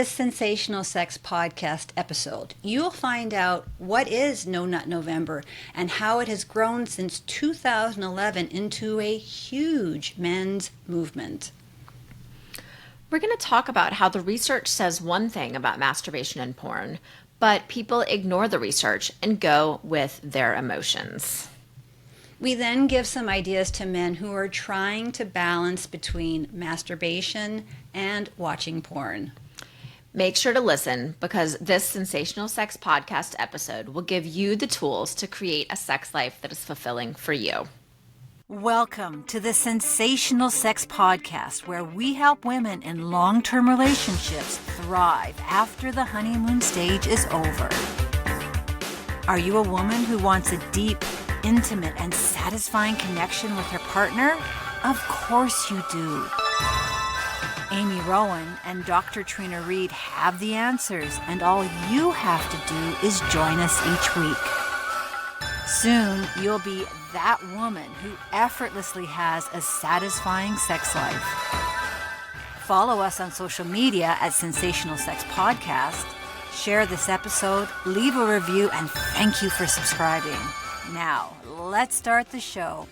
this Sensational Sex Podcast episode, you'll find out what is No Nut November and how it has grown since 2011 into a huge men's movement. We're going to talk about how the research says one thing about masturbation and porn, but people ignore the research and go with their emotions. We then give some ideas to men who are trying to balance between masturbation and watching porn. Make sure to listen because this Sensational Sex Podcast episode will give you the tools to create a sex life that is fulfilling for you. Welcome to the Sensational Sex Podcast, where we help women in long-term relationships thrive after the honeymoon stage is over. Are you a woman who wants a deep, intimate, and satisfying connection with her partner? Of course you do. Amy Rowan and Dr. Trina Reed have the answers, and all you have to do is join us each week. Soon, you'll be that woman who effortlessly has a satisfying sex life. Follow us on social media at Sensational Sex Podcast. Share this episode, leave a review, and thank you for subscribing. Now, let's start the show.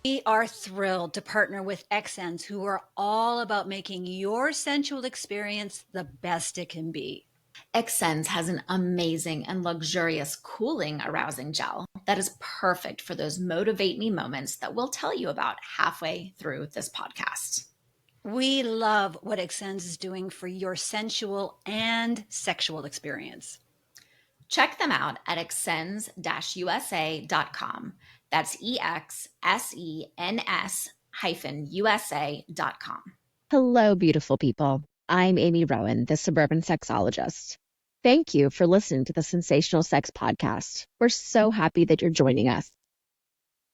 We are thrilled to partner with XNs who are all about making your sensual experience the best it can be. XSense has an amazing and luxurious cooling arousing gel that is perfect for those motivate me moments that we'll tell you about halfway through this podcast. We love what XNs is doing for your sensual and sexual experience. Check them out at exsens-usa.com. That's EXSENS-USA.com. Hello, beautiful people. I'm Amy Rowan, the suburban sexologist. Thank you for listening to the Sensational Sex Podcast. We're so happy that you're joining us.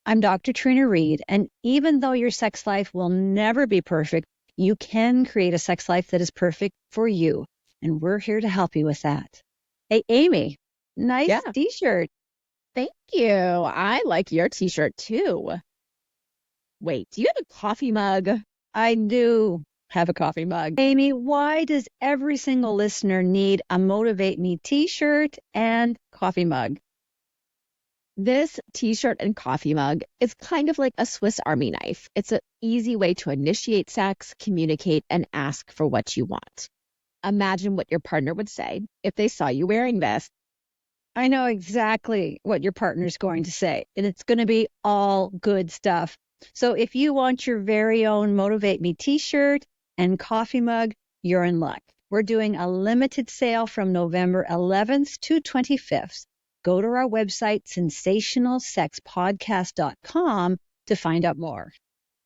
I'm Dr. Trina Reed, and even though your sex life will never be perfect, you can create a sex life that is perfect for you, and we're here to help you with that. Hey, Amy, nice t-shirt. Thank you. I like your t-shirt too. Wait, do you have a coffee mug? I do have a coffee mug. Amy, why does every single listener need a Motivate Me t-shirt and coffee mug? This t-shirt and coffee mug is kind of like a Swiss Army knife. It's an easy way to initiate sex, communicate, and ask for what you want. Imagine what your partner would say if they saw you wearing this. I know exactly what your partner's going to say, and it's going to be all good stuff. So if you want your very own Motivate Me t-shirt and coffee mug, you're in luck. We're doing a limited sale from November 11th to 25th. Go to our website, sensationalsexpodcast.com, to find out more.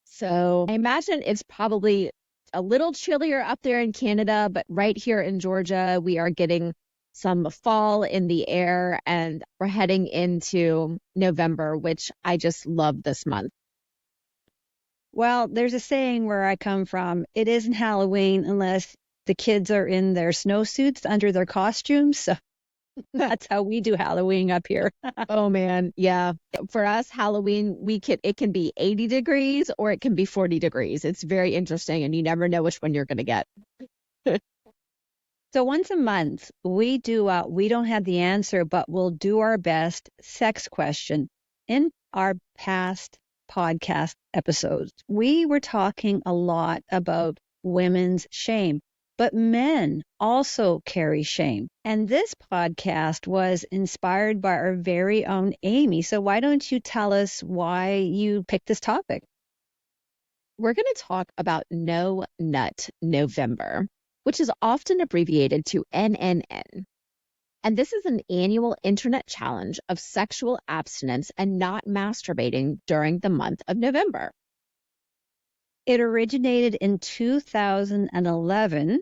So I imagine it's probably a little chillier up there in Canada, but right here in Georgia, we are getting some fall in the air, and we're heading into November, which I just love this month. Well, there's a saying where I come from, it isn't Halloween unless the kids are in their snowsuits under their costumes. So that's how we do Halloween up here. Oh man, yeah. For us, Halloween, it can be 80 degrees or it can be 40 degrees. It's very interesting, and you never know which one you're going to get. So once a month, we do We Don't Have the Answer, but we'll do our best sex question. In our past podcast episodes, we were talking a lot about women's shame, but men also carry shame. And this podcast was inspired by our very own Amy. So why don't you tell us why you picked this topic? We're going to talk about No Nut November, which is often abbreviated to NNN. And this is an annual internet challenge of sexual abstinence and not masturbating during the month of November. It originated in 2011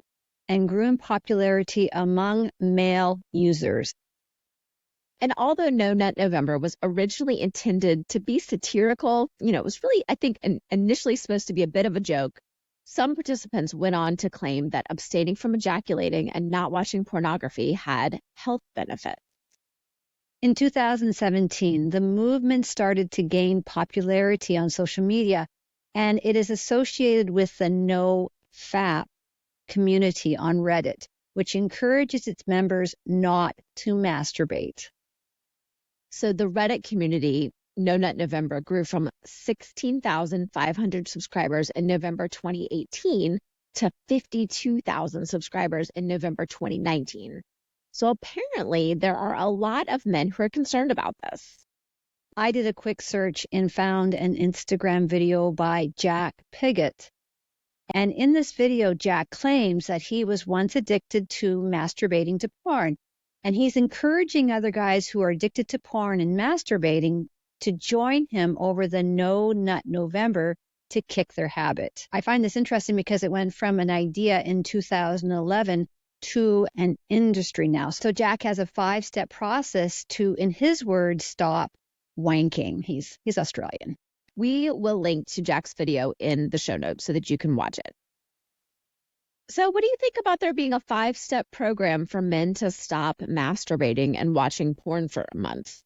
and grew in popularity among male users. And although No Nut November was originally intended to be satirical, it was really, I think, initially supposed to be a bit of a joke. Some participants went on to claim that abstaining from ejaculating and not watching pornography had health benefits. In 2017, the movement started to gain popularity on social media, and it is associated with the NoFap community on Reddit, which encourages its members not to masturbate. So the Reddit community, No Nut November, grew from 16,500 subscribers in November 2018 to 52,000 subscribers in November 2019. So apparently there are a lot of men who are concerned about this. I did a quick search and found an Instagram video by Jack Piggott. And in this video, Jack claims that he was once addicted to masturbating to porn. And he's encouraging other guys who are addicted to porn and masturbating to join him over the No Nut November to kick their habit. I find this interesting because it went from an idea in 2011 to an industry now. So Jack has a 5-step process to, in his words, stop wanking. He's Australian. We will link to Jack's video in the show notes so that you can watch it. So what do you think about there being a 5-step program for men to stop masturbating and watching porn for a month?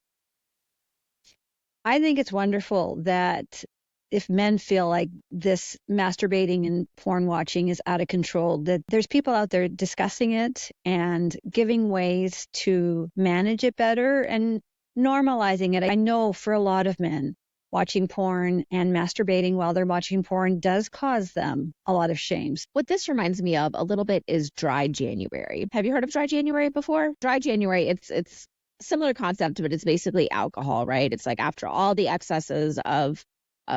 I think it's wonderful that if men feel like this masturbating and porn watching is out of control, that there's people out there discussing it and giving ways to manage it better and normalizing it. I know for a lot of men, watching porn and masturbating while they're watching porn does cause them a lot of shame. What this reminds me of a little bit is dry January. Have you heard of dry January before? Dry January, it's similar concept, but it's basically alcohol, right? It's like after all the excesses of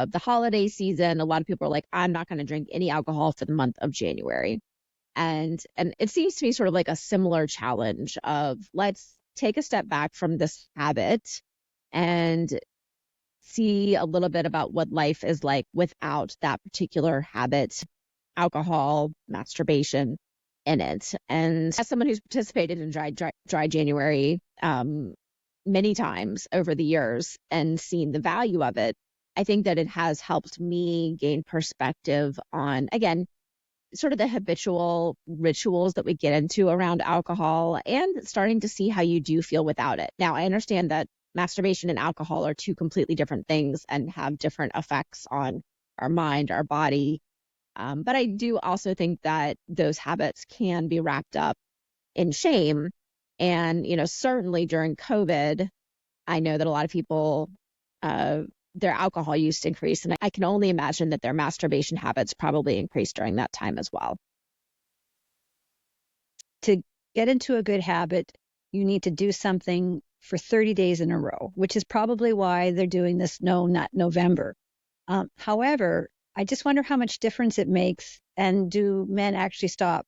the holiday season, a lot of people are like, I'm not going to drink any alcohol for the month of January. And it seems to me sort of like a similar challenge of let's take a step back from this habit and see a little bit about what life is like without that particular habit, alcohol, masturbation in it. And as someone who's participated in dry January many times over the years and seen the value of it, I think that it has helped me gain perspective on, again, sort of the habitual rituals that we get into around alcohol and starting to see how you do feel without it. Now, I understand that masturbation and alcohol are two completely different things and have different effects on our mind, our body. But I do also think that those habits can be wrapped up in shame. And, certainly during COVID, I know that a lot of people, their alcohol use increased. And I can only imagine that their masturbation habits probably increased during that time as well. To get into a good habit, you need to do something for 30 days in a row, which is probably why they're doing this No Nut November. However, I just wonder how much difference it makes. And do men actually stop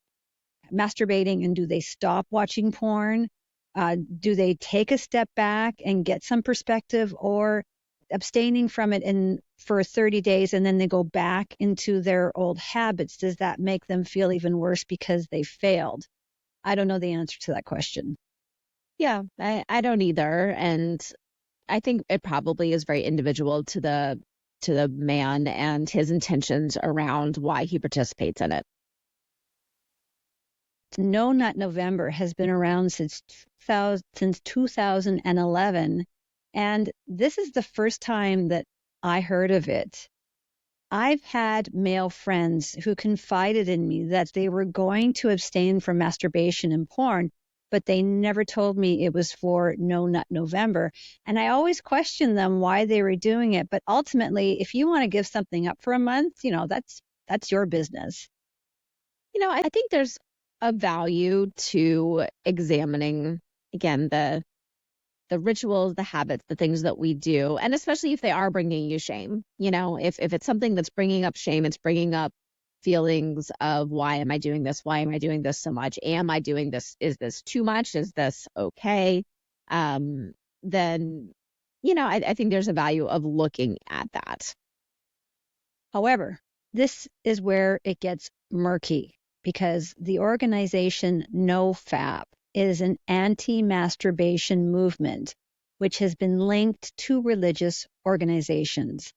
masturbating, and do they stop watching porn? Do they take a step back and get some perspective, or abstaining from it for 30 days and then they go back into their old habits? Does that make them feel even worse because they failed? I don't know the answer to that question. Yeah, I don't either. And I think it probably is very individual to the man and his intentions around why he participates in it. No Nut November has been around since 2011, and this is the first time that I heard of it. I've had male friends who confided in me that they were going to abstain from masturbation and porn, but they never told me it was for No Nut November. And I always questioned them why they were doing it. But ultimately, if you want to give something up for a month, that's your business. I think there's a value to examining, again, the rituals, the habits, the things that we do, and especially if they are bringing you shame. If it's something that's bringing up shame, it's bringing up feelings of why am I doing this? Why am I doing this so much? Am I doing this? Is this too much? Is this okay? Then, I think there's a value of looking at that. However, this is where it gets murky, because the organization NoFap is an anti-masturbation movement, which has been linked to religious organizations.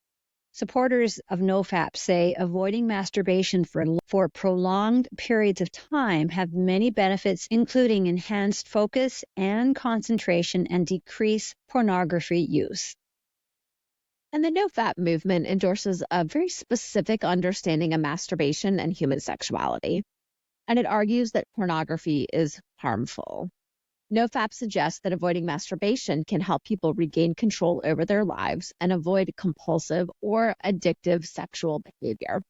Supporters of NoFap say avoiding masturbation for prolonged periods of time have many benefits, including enhanced focus and concentration and decreased pornography use. And the NoFap movement endorses a very specific understanding of masturbation and human sexuality. and it argues that pornography is harmful. NoFap suggests that avoiding masturbation can help people regain control over their lives and avoid compulsive or addictive sexual behavior.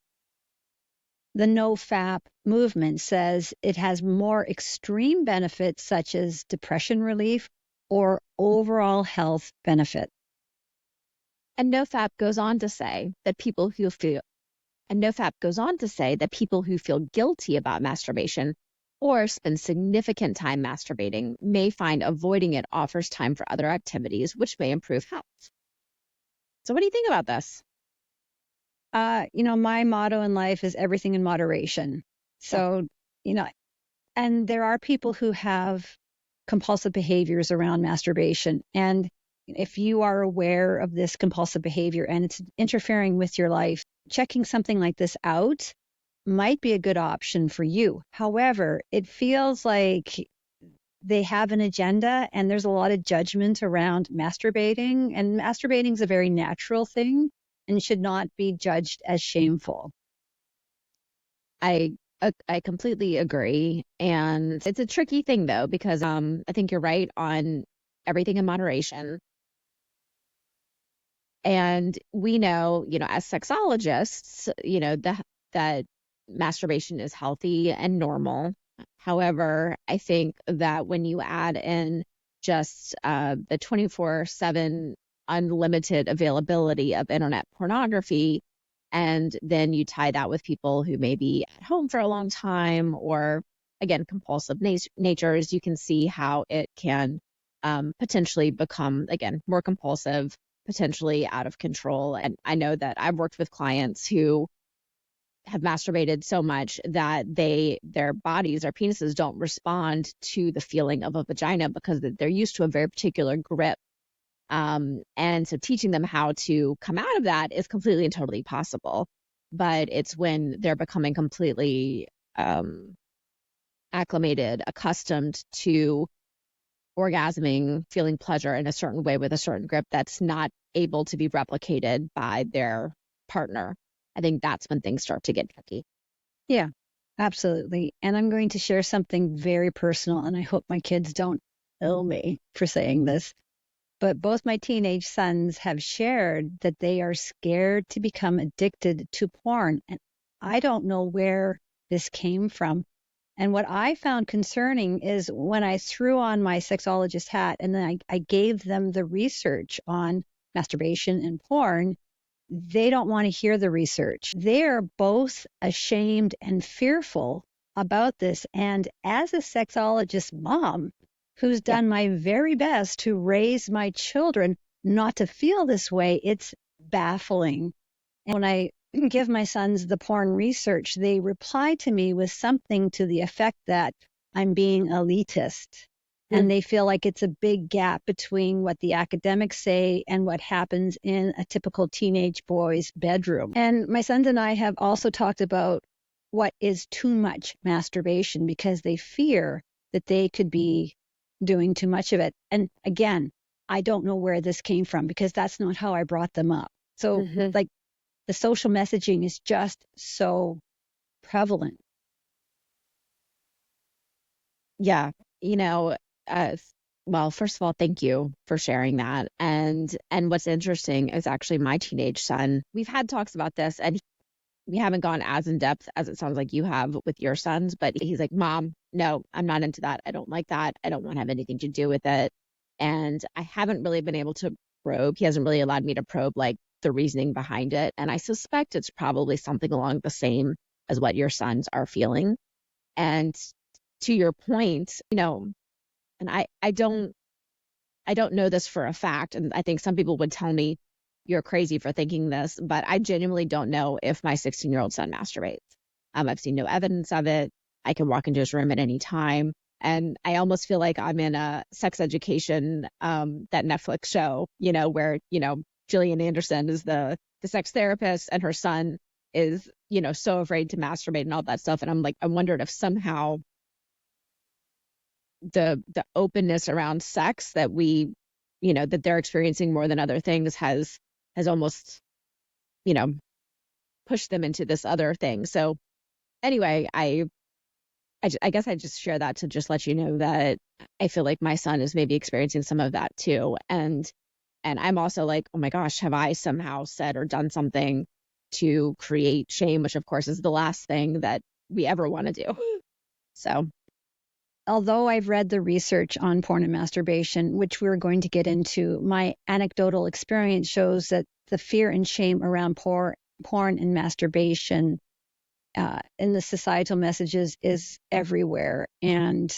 The NoFap movement says it has more extreme benefits such as depression relief or overall health benefit. And NoFap goes on to say that people who feel guilty about masturbation or spend significant time masturbating may find avoiding it offers time for other activities, which may improve health. So what do you think about this? My motto in life is everything in moderation. So, and there are people who have compulsive behaviors around masturbation. And if you are aware of this compulsive behavior and it's interfering with your life, checking something like this out might be a good option for you. However, it feels like they have an agenda and there's a lot of judgment around masturbating. And masturbating is a very natural thing and should not be judged as shameful. I completely agree. And it's a tricky thing, though, because I think you're right on everything in moderation. And we know, as sexologists, that masturbation is healthy and normal. However, I think that when you add in just the 24/7 unlimited availability of internet pornography, and then you tie that with people who may be at home for a long time or, again, compulsive natures, you can see how it can potentially become, again, more compulsive, potentially out of control. And I know that I've worked with clients who have masturbated so much that their bodies, their penises don't respond to the feeling of a vagina because they're used to a very particular grip. And so teaching them how to come out of that is completely and totally possible. But it's when they're becoming completely acclimated, accustomed to orgasming, feeling pleasure in a certain way with a certain grip that's not able to be replicated by their partner. I think that's when things start to get tricky. Yeah, absolutely. And I'm going to share something very personal, and I hope my kids don't kill me for saying this. But both my teenage sons have shared that they are scared to become addicted to porn. And I don't know where this came from. And what I found concerning is when I threw on my sexologist hat and then I gave them the research on masturbation and porn, they don't want to hear the research. They're both ashamed and fearful about this. And as a sexologist mom who's done my very best to raise my children not to feel this way, it's baffling. And when I give my sons the porn research, they reply to me with something to the effect that I'm being elitist. And they feel like it's a big gap between what the academics say and what happens in a typical teenage boy's bedroom. And my sons and I have also talked about what is too much masturbation because they fear that they could be doing too much of it. And again, I don't know where this came from because that's not how I brought them up. So like the social messaging is just so prevalent. Yeah. Well, first of all, thank you for sharing that. And what's interesting is actually my teenage son, we've had talks about this and we haven't gone as in depth as it sounds like you have with your sons, but he's like, Mom, no, I'm not into that. I don't like that. I don't want to have anything to do with it. And I haven't really been able to probe. He hasn't really allowed me to probe like the reasoning behind it. And I suspect it's probably something along the same as what your sons are feeling. And to your point, and I don't know this for a fact. And I think some people would tell me you're crazy for thinking this, but I genuinely don't know if my 16-year-old son masturbates. I've seen no evidence of it. I can walk into his room at any time. And I almost feel like I'm in a sex education, that Netflix show, where, Gillian Anderson is the sex therapist and her son is, so afraid to masturbate and all that stuff. And I'm like, I wondered if somehow the openness around sex that we, that they're experiencing more than other things has almost, pushed them into this other thing. So anyway, I I guess I just share that to just let you know that I feel like my son is maybe experiencing some of that too. And I'm also like, oh my gosh, have I somehow said or done something to create shame, which of course is the last thing that we ever want to do. So, although I've read the research on porn and masturbation, which we're going to get into, my anecdotal experience shows that the fear and shame around porn and masturbation in the societal messages is everywhere. And,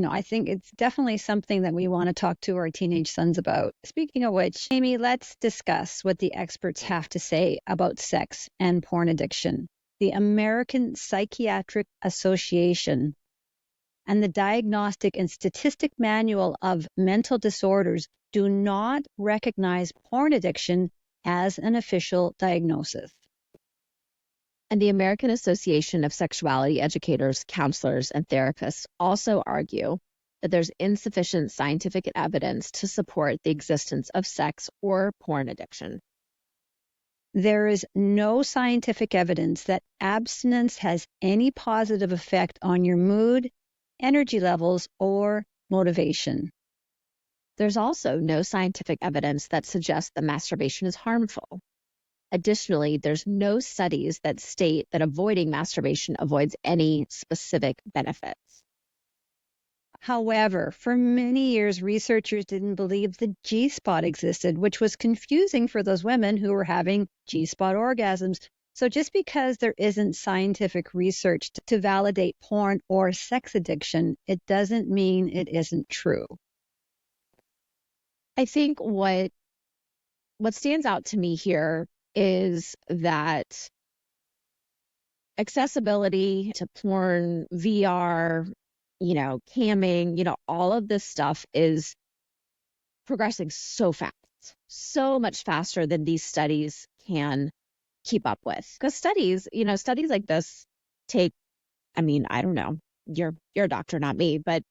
I think it's definitely something that we want to talk to our teenage sons about. Speaking of which, Amy, let's discuss what the experts have to say about sex and porn addiction. The American Psychiatric Association and the Diagnostic and Statistic Manual of Mental Disorders do not recognize porn addiction as an official diagnosis. And the American Association of Sexuality Educators, Counselors, and Therapists also argue that there's insufficient scientific evidence to support the existence of sex or porn addiction. There is no scientific evidence that abstinence has any positive effect on your mood, energy levels, or motivation. There's also no scientific evidence that suggests that masturbation is harmful. Additionally, there's no studies that state that avoiding masturbation avoids any specific benefits. However, for many years, researchers didn't believe the G-spot existed, which was confusing for those women who were having G-spot orgasms. So just because there isn't scientific research to validate porn or sex addiction, it doesn't mean it isn't true. I think what stands out to me here is that accessibility to porn, VR, camming, all of this stuff is progressing so fast, so much faster than these studies can keep up with. Because studies like this take, I don't know, you're a doctor, not me, but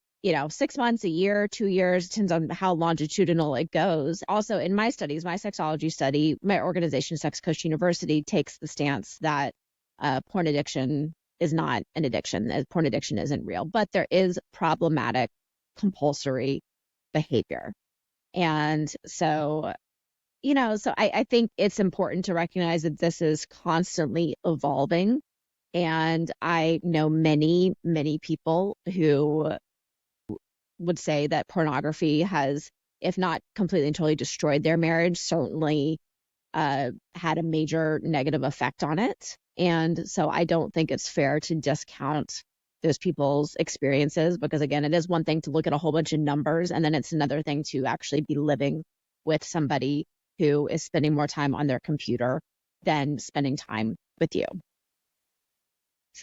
6 months, a year, 2 years, depends on how longitudinal it goes. Also, in my studies, my sexology study, my organization, Sex Coach University, takes the stance that porn addiction is not an addiction. Porn addiction isn't real, but there is problematic compulsory behavior. And so, I think it's important to recognize that this is constantly evolving. And I know many, many people who would say that pornography has, if not completely and totally destroyed their marriage, certainly had a major negative effect on it. And so I don't think it's fair to discount those people's experiences, because again, it is one thing to look at a whole bunch of numbers, and then it's another thing to actually be living with somebody who is spending more time on their computer than spending time with you.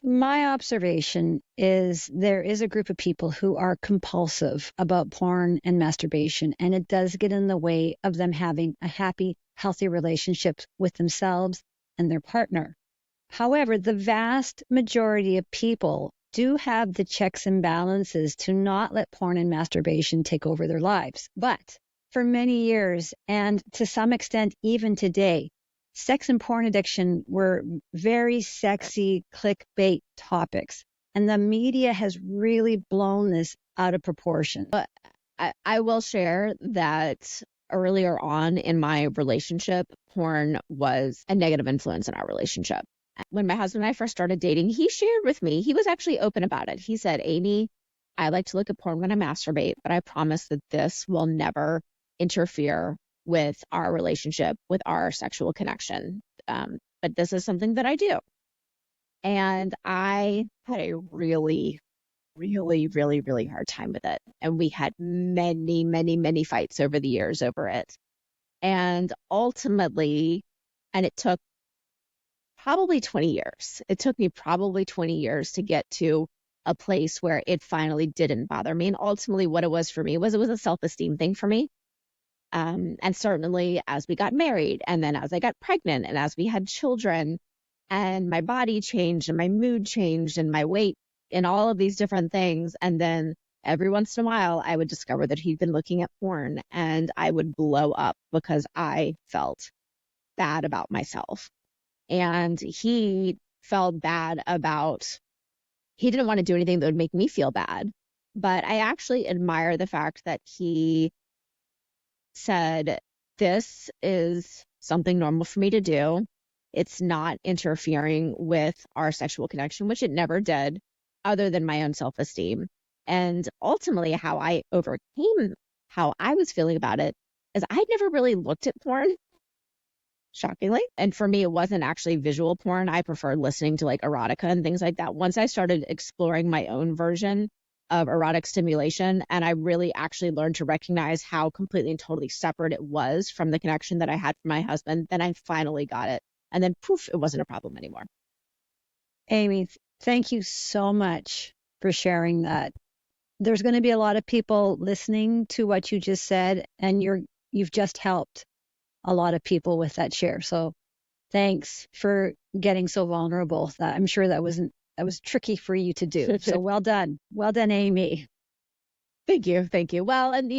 My observation is there is a group of people who are compulsive about porn and masturbation, and it does get in the way of them having a happy, healthy relationship with themselves and their partner. However, the vast majority of people do have the checks and balances to not let porn and masturbation take over their lives. But for many years, and to some extent even today, sex and porn addiction were very sexy clickbait topics, and the media has really blown this out of proportion. But I will share that earlier on in my relationship, porn was a negative influence in our relationship. When my husband and I first started dating, he shared with me, he was actually open about it. He said, Amy, I like to look at porn when I masturbate, but I promise that this will never interfere with our relationship, with our sexual connection. But this is something that I do. And I had a really, really, really, really hard time with it. And we had many, many, many fights over the years over it. And ultimately, and it took probably 20 years. It took me probably 20 years to get to a place where it finally didn't bother me. And ultimately what it was for me was it was a self-esteem thing for me. And certainly as we got married, and then as I got pregnant, and as we had children, and my body changed, and my mood changed, and my weight, and all of these different things. And then every once in a while, I would discover that he'd been looking at porn, and I would blow up because I felt bad about myself. And he felt bad about he didn't want to do anything that would make me feel bad. But I actually admire the fact that he said, this is something normal for me to do. It's not interfering with our sexual connection, which it never did, other than my own self-esteem. And ultimately, how I overcame how I was feeling about it is I'd never really looked at porn, shockingly. And for me, it wasn't actually visual porn. I preferred listening to like erotica and things like that. Once I started exploring my own version of erotic stimulation, and I really actually learned to recognize how completely and totally separate it was from the connection that I had for my husband, then I finally got it. And then poof, it wasn't a problem anymore. Amy, thank you so much for sharing that. There's going to be a lot of people listening to what you just said, and you've just helped a lot of people with that share. So thanks for getting so vulnerable. I'm sure that was tricky for you to do. So well done. Well done, Amy. Thank you. Well, and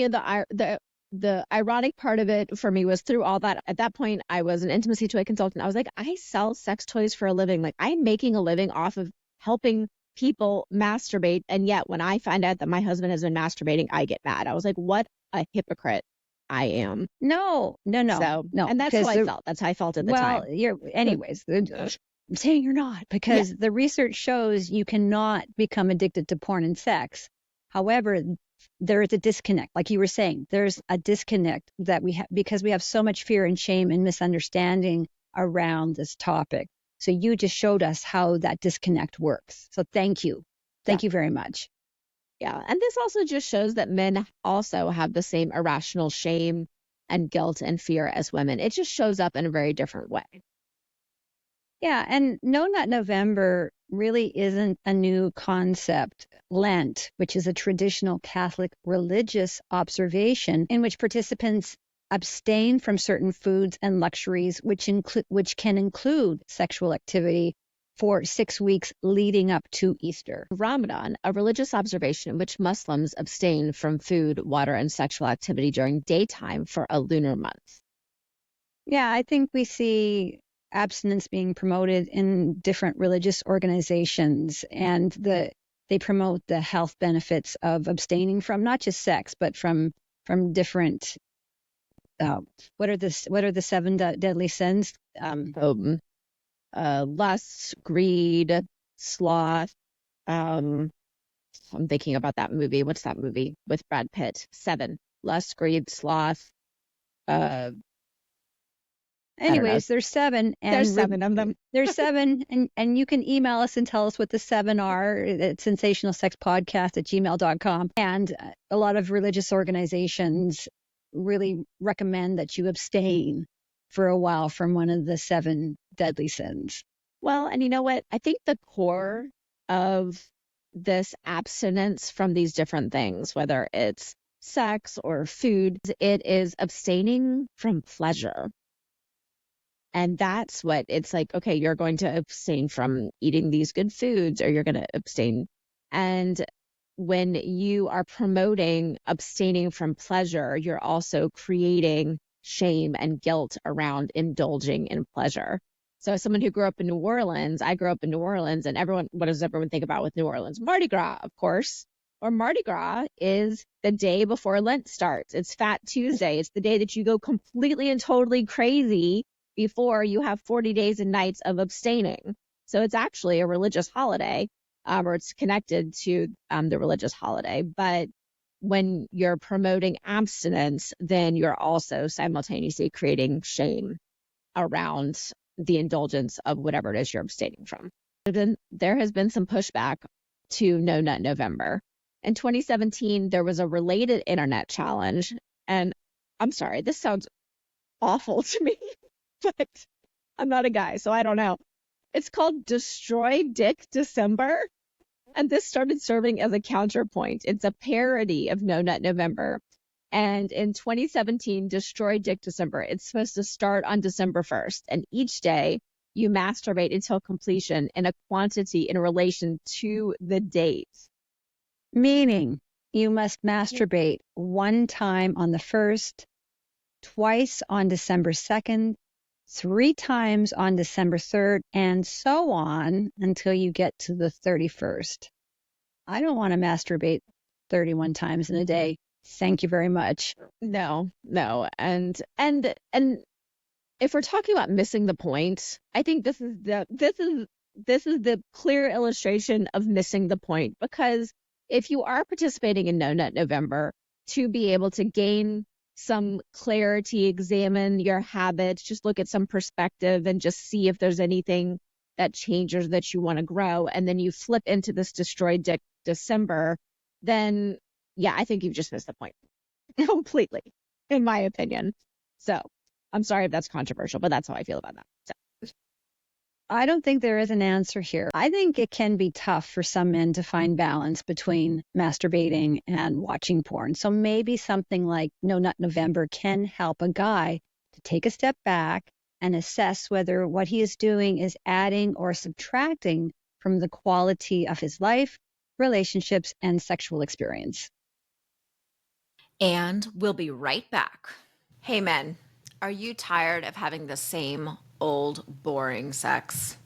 the ironic part of it for me was through all that, at that point, I was an intimacy toy consultant. I was like, I sell sex toys for a living. Like, I'm making a living off of helping people masturbate. And yet when I find out that my husband has been masturbating, I get mad. I was like, what a hypocrite I am. No. So, no. And that's how I felt. That's how I felt at the time. Anyways, I'm saying you're not, because the research shows you cannot become addicted to porn and sex. However, there is a disconnect. Like you were saying, there's a disconnect that we have because we have so much fear and shame and misunderstanding around this topic. So you just showed us how that disconnect works. So thank you. Thank you very much. Yeah. And this also just shows that men also have the same irrational shame and guilt and fear as women. It just shows up in a very different way. Yeah. And No Nut November really isn't a new concept. Lent, which is a traditional Catholic religious observation in which participants abstain from certain foods and luxuries, which can include sexual activity for 6 weeks leading up to Easter. Ramadan, a religious observation in which Muslims abstain from food, water, and sexual activity during daytime for a lunar month. Yeah, I think we see abstinence being promoted in different religious organizations, and they promote the health benefits of abstaining from not just sex, but from different. What are the 7 deadly sins? Lust, greed, sloth. I'm thinking about that movie. What's that movie with Brad Pitt? 7. Lust, greed, sloth. Anyways, there's 7. And there's 7 of them. There's 7. And you can email us and tell us what the 7 are at sensationalsexpodcast@gmail.com. And a lot of religious organizations really recommend that you abstain for a while from one of the 7 deadly sins. Well, and you know what? I think the core of this abstinence from these different things, whether it's sex or food, it is abstaining from pleasure. And that's what it's like, okay, you're going to abstain from eating these good foods, or you're going to abstain. And when you are promoting abstaining from pleasure, you're also creating shame and guilt around indulging in pleasure. So as someone who grew up in New Orleans, I grew up in New Orleans, and what does everyone think about with New Orleans? Mardi Gras, of course. Or Mardi Gras is the day before Lent starts. It's Fat Tuesday. It's the day that you go completely and totally crazy before you have 40 days and nights of abstaining. So it's actually a religious holiday, or it's connected to the religious holiday. But when you're promoting abstinence, then you're also simultaneously creating shame around the indulgence of whatever it is you're abstaining from. There has been some pushback to No Nut November. In 2017, there was a related internet challenge. And I'm sorry, this sounds awful to me, but I'm not a guy, so I don't know. It's called Destroy Dick December. And this started serving as a counterpoint. It's a parody of No Nut November. And in 2017, Destroy Dick December, it's supposed to start on December 1st. And each day you masturbate until completion in a quantity in relation to the date. Meaning you must masturbate 1 time on the 1st, twice on December 2nd, 3 times on December 3rd, and so on until you get to the 31st. I don't want to masturbate 31 times in a day. Thank you very much. No. And if we're talking about missing the point, I think this is the clear illustration of missing the point, because if you are participating in No Nut November to be able to gain some clarity, examine your habits, just look at some perspective and just see if there's anything that changes that you want to grow, and then you flip into this destroyed December, then yeah, I think you've just missed the point completely, in my opinion. So I'm sorry if that's controversial, but that's how I feel about that. So. I don't think there is an answer here. I think it can be tough for some men to find balance between masturbating and watching porn. So maybe something like No Nut November can help a guy to take a step back and assess whether what he is doing is adding or subtracting from the quality of his life, relationships, and sexual experience. And we'll be right back. Hey men, are you tired of having the same old boring sex?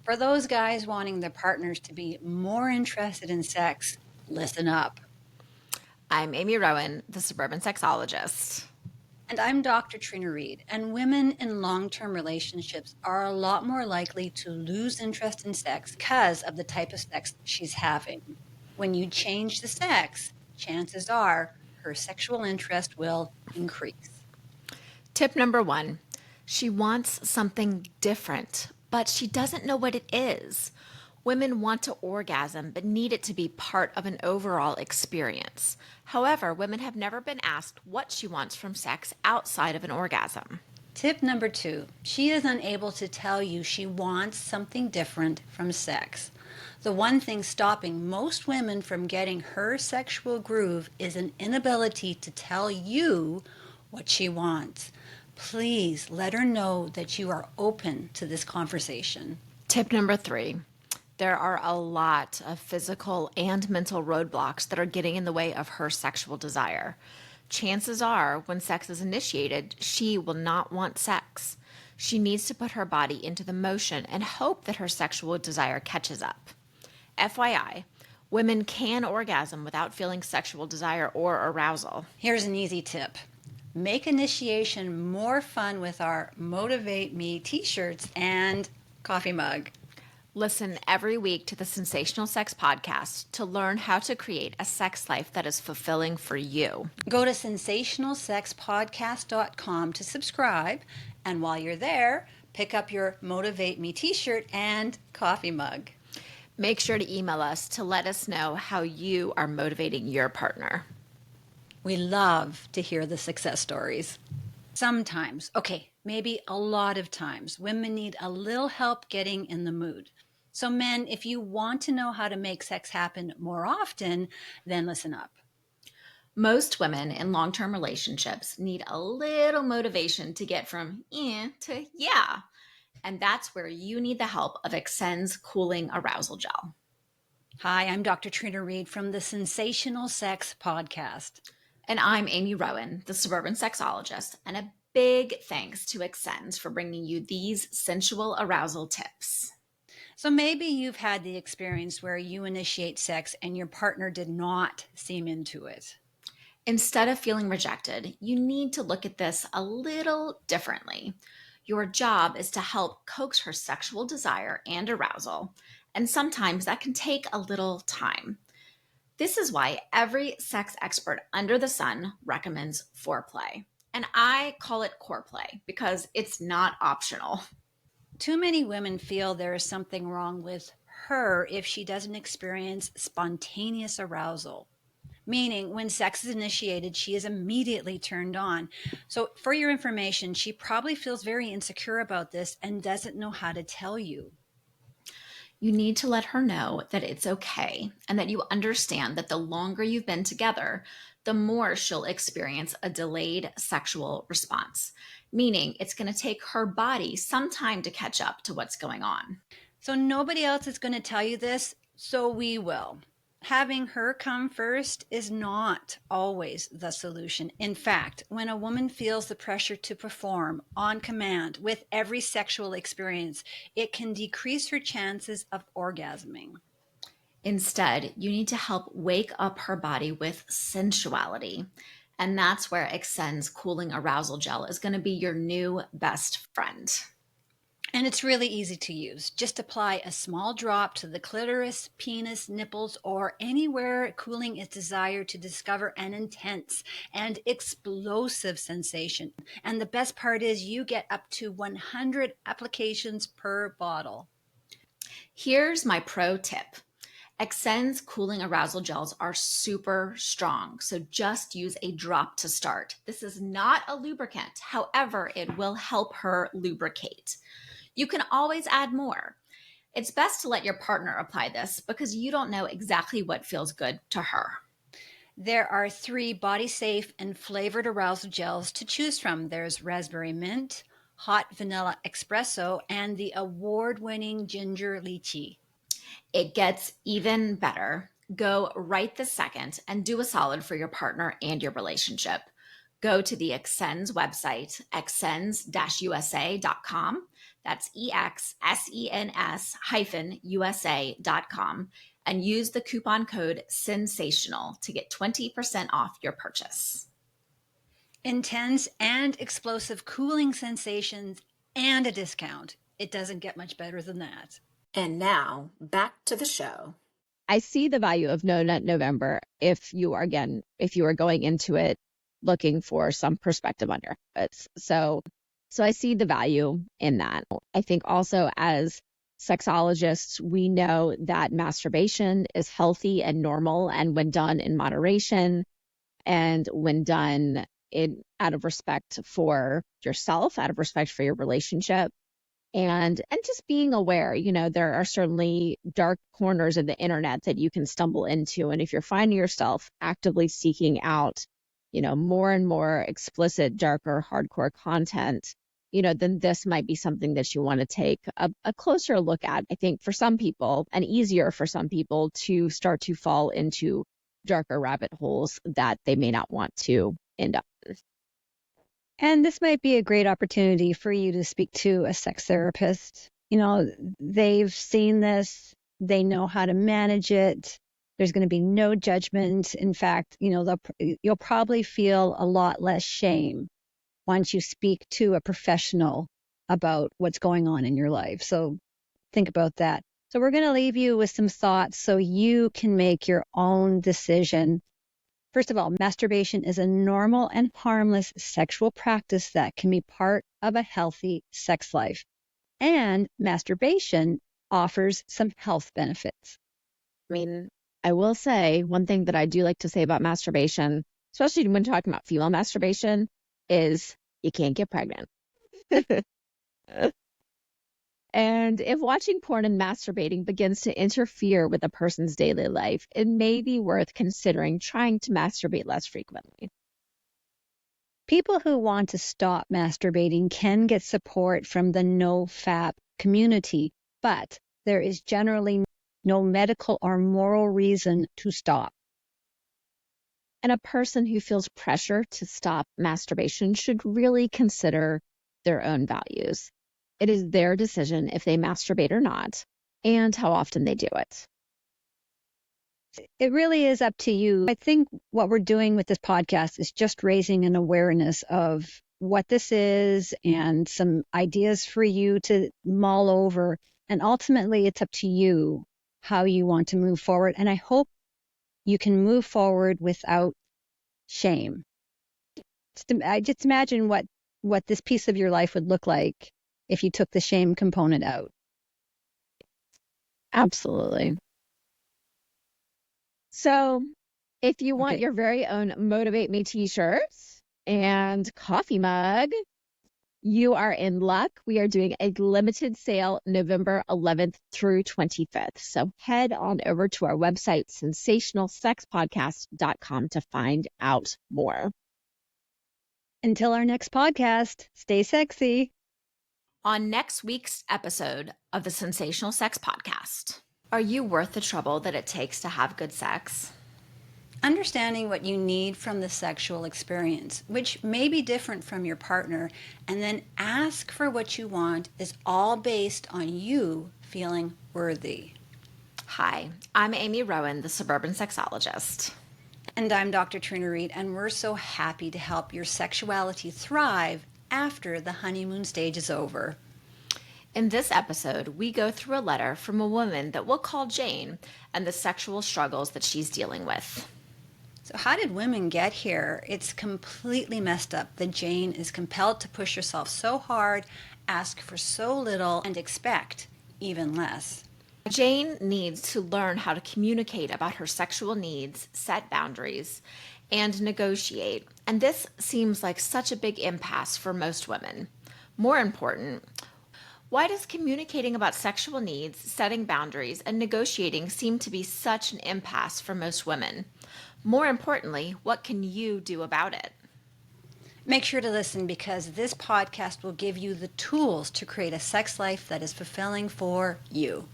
For those guys wanting their partners to be more interested in sex, listen up. I'm Amy Rowan, the suburban sexologist. And I'm Dr. Trina Reed, and women in long-term relationships are a lot more likely to lose interest in sex because of the type of sex she's having. When you change the sex, chances are her sexual interest will increase. Tip number 1, she wants something different, but she doesn't know what it is. Women want to orgasm, but need it to be part of an overall experience. However, women have never been asked what she wants from sex outside of an orgasm. Tip number 2, she is unable to tell you she wants something different from sex. The one thing stopping most women from getting her sexual groove is an inability to tell you what she wants. Please let her know that you are open to this conversation. Tip number 3, there are a lot of physical and mental roadblocks that are getting in the way of her sexual desire. Chances are, when sex is initiated, she will not want sex. She needs to put her body into the motion and hope that her sexual desire catches up. FYI, women can orgasm without feeling sexual desire or arousal. Here's an easy tip. Make initiation more fun with our Motivate Me t-shirts and coffee mug. Listen every week to the Sensational Sex Podcast to learn how to create a sex life that is fulfilling for you. Go to sensationalsexpodcast.com to subscribe, and while you're there, pick up your Motivate Me t-shirt and coffee mug. Make sure to email us to let us know how you are motivating your partner. We love to hear the success stories. Sometimes, maybe a lot of times, women need a little help getting in the mood. So men, if you want to know how to make sex happen more often, then listen up. Most women in long-term relationships need a little motivation to get from to yeah. And that's where you need the help of Excen's Cooling Arousal Gel. Hi, I'm Dr. Trina Reed from the Sensational Sex Podcast. And I'm Amy Rowan, the suburban sexologist, and a big thanks to Excen's for bringing you these sensual arousal tips. So maybe you've had the experience where you initiate sex and your partner did not seem into it. Instead of feeling rejected, you need to look at this a little differently. Your job is to help coax her sexual desire and arousal, and sometimes that can take a little time. This is why every sex expert under the sun recommends foreplay. And I call it core play because it's not optional. Too many women feel there is something wrong with her if she doesn't experience spontaneous arousal. Meaning, when sex is initiated, she is immediately turned on. So for your information, she probably feels very insecure about this and doesn't know how to tell you. You need to let her know that it's okay and that you understand that the longer you've been together, the more she'll experience a delayed sexual response, meaning it's going to take her body some time to catch up to what's going on. So nobody else is going to tell you this, so we will. Having her come first is not always the solution. In fact, when a woman feels the pressure to perform on command with every sexual experience, it can decrease her chances of orgasming. Instead, you need to help wake up her body with sensuality. And that's where Excen's Cooling Arousal Gel is going to be your new best friend. And it's really easy to use. Just apply a small drop to the clitoris, penis, nipples, or anywhere cooling is desired to discover an intense and explosive sensation. And the best part is you get up to 100 applications per bottle. Here's my pro tip. Excen's Cooling Arousal Gels are super strong, so just use a drop to start. This is not a lubricant. However, it will help her lubricate. You can always add more. It's best to let your partner apply this because you don't know exactly what feels good to her. There are 3 body-safe and flavored arousal gels to choose from. There's raspberry mint, hot vanilla espresso, and the award-winning ginger lychee. It gets even better. Go right this second and do a solid for your partner and your relationship. Go to the Excen's website, excens-usa.com. That's EXSENS-USA.com, and use the coupon code SENSATIONAL to get 20% off your purchase. Intense and explosive cooling sensations and a discount. It doesn't get much better than that. And now, back to the show. I see the value of No Nut November if you are going into it looking for some perspective on your habits. So I see the value in that. I think also as sexologists, we know that masturbation is healthy and normal, and when done in moderation and when done out of respect for yourself, out of respect for your relationship, and just being aware, there are certainly dark corners of the internet that you can stumble into. And if you're finding yourself actively seeking out, more and more explicit, darker, hardcore content, then this might be something that you want to take a closer look at. I think for some people, and easier for some people to start to fall into darker rabbit holes that they may not want to end up in. And this might be a great opportunity for you to speak to a sex therapist. They've seen this, they know how to manage it. There's going to be no judgment. In fact, you'll probably feel a lot less shame once you speak to a professional about what's going on in your life. So think about that. So we're going to leave you with some thoughts so you can make your own decision. First of all, masturbation is a normal and harmless sexual practice that can be part of a healthy sex life. And masturbation offers some health benefits. I mean, I will say one thing that I do like to say about masturbation, especially when talking about female masturbation, is you can't get pregnant. And if watching porn and masturbating begins to interfere with a person's daily life, it may be worth considering trying to masturbate less frequently. People who want to stop masturbating can get support from the NoFap community, but there is generally no medical or moral reason to stop. And a person who feels pressure to stop masturbation should really consider their own values. It is their decision if they masturbate or not, and how often they do it. It really is up to you. I think what we're doing with this podcast is just raising an awareness of what this is and some ideas for you to mull over. And ultimately, it's up to you how you want to move forward. And I hope you can move forward without shame. Just imagine what this piece of your life would look like if you took the shame component out. Absolutely. So if you want your very own Motivate Me t-shirts and coffee mug, you are in luck. We are doing a limited sale November 11th through 25th. So head on over to our website, sensationalsexpodcast.com, to find out more. Until our next podcast, stay sexy. On next week's episode of the Sensational Sex Podcast. Are you worth the trouble that it takes to have good sex? Understanding what you need from the sexual experience, which may be different from your partner, and then ask for what you want is all based on you feeling worthy. Hi, I'm Amy Rowan, the suburban sexologist. And I'm Dr. Trina Reed, and we're so happy to help your sexuality thrive after the honeymoon stage is over. In this episode, we go through a letter from a woman that we'll call Jane and the sexual struggles that she's dealing with. So how did women get here? It's completely messed up that Jane is compelled to push herself so hard, ask for so little, and expect even less. Jane needs to learn how to communicate about her sexual needs, set boundaries, and negotiate. And this seems like such a big impasse for most women. More important, why does communicating about sexual needs, setting boundaries, and negotiating seem to be such an impasse for most women? More importantly, what can you do about it? Make sure to listen because this podcast will give you the tools to create a sex life that is fulfilling for you.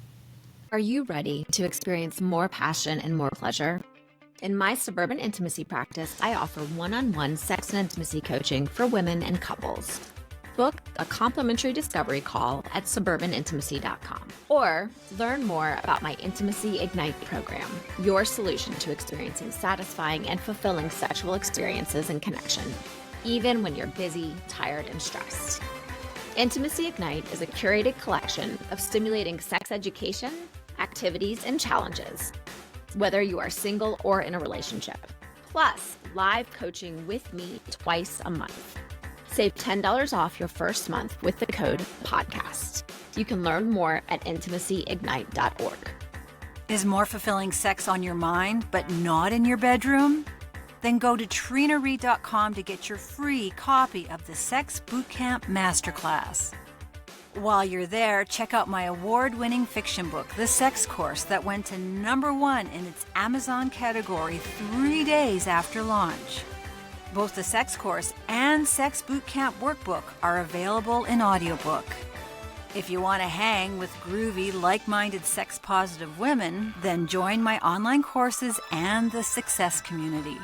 Are you ready to experience more passion and more pleasure? In my suburban intimacy practice, I offer one-on-one sex and intimacy coaching for women and couples. Book a complimentary discovery call at suburbanintimacy.com or learn more about my Intimacy Ignite program, your solution to experiencing satisfying and fulfilling sexual experiences and connection, even when you're busy, tired, and stressed. Intimacy Ignite is a curated collection of stimulating sex education, activities, and challenges, whether you are single or in a relationship, plus live coaching with me twice a month. Save $10 off your first month with the code PODCAST. You can learn more at intimacyignite.org. Is more fulfilling sex on your mind but not in your bedroom? Then go to trinareed.com to get your free copy of the Sex Bootcamp Masterclass. While you're there, check out my award-winning fiction book, The Sex Course, that went to #1 in its Amazon category 3 days after launch. Both the Sex Course and Sex Bootcamp Workbook are available in audiobook. If you want to hang with groovy, like-minded, sex-positive women, then join my online courses and the Success Community.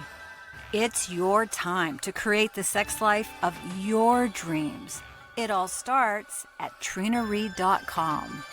It's your time to create the sex life of your dreams. It all starts at trinareed.com.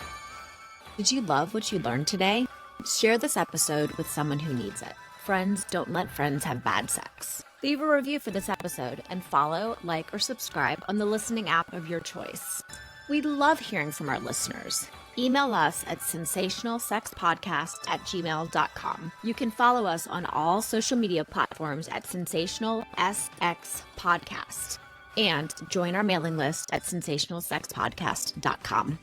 Did you love what you learned today? Share this episode with someone who needs it. Friends don't let friends have bad sex. Leave a review for this episode and follow, like, or subscribe on the listening app of your choice. We love hearing from our listeners. Email us at sensationalsexpodcast@gmail.com. You can follow us on all social media platforms at Sensational SX Podcast and join our mailing list at sensationalsexpodcast.com.